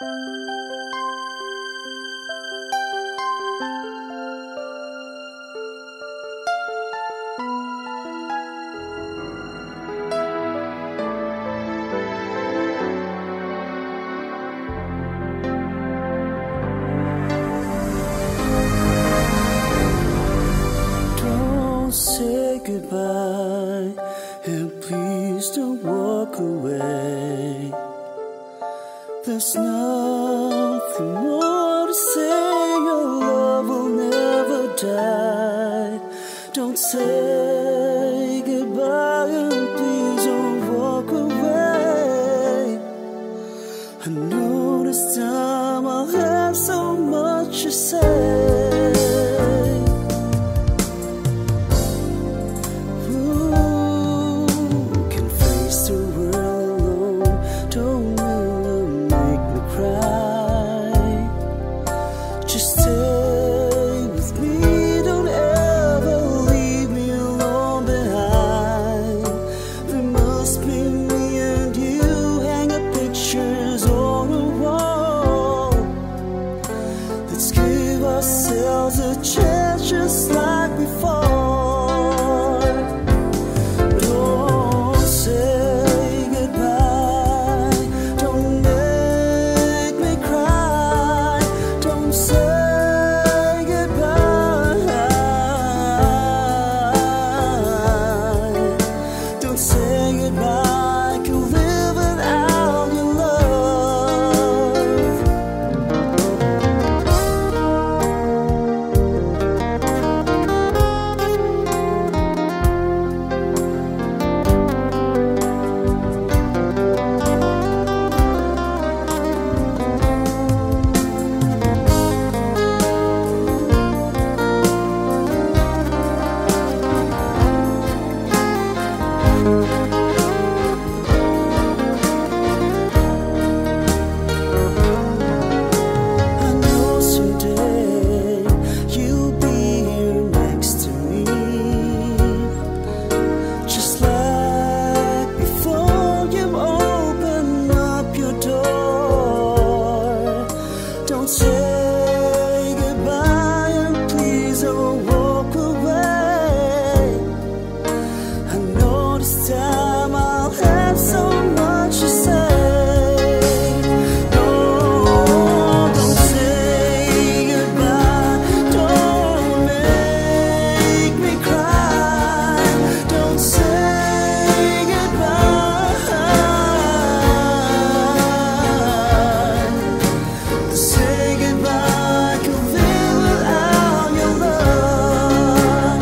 Don't say goodbye, and please don't walk away. There's nothing more to say, your love will never die. Don't say goodbye, and please don't walk away. I know this time I'll have so much to say. A chance just like before. Don't say goodbye, don't make me cry. Don't say goodbye, don't say goodbye. I can live without your love. Say goodbye, and please don't walk away. I know this time I'll have so much to say. No, don't say goodbye, don't make me cry. Don't say goodbye. Say goodbye, I can live without your love.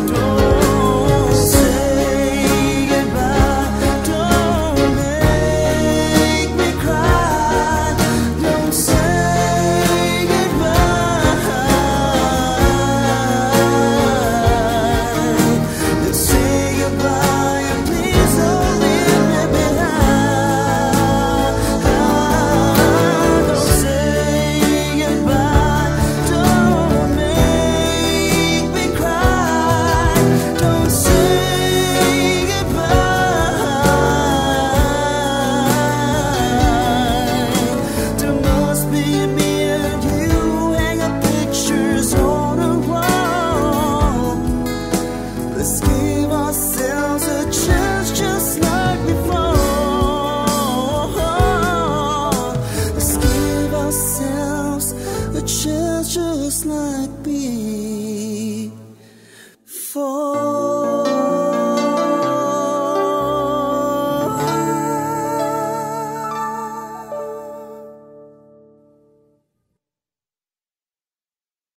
Don't say goodbye, don't make me cry. Don't say goodbye. Don't say goodbye, and please don't leave me behind. Don't say goodbye, don't make me cry. Don't say goodbye. There must be me and you, hang up pictures on the wall. Let's give ourselves a chance just like before. Let's give ourselves a chance just like before.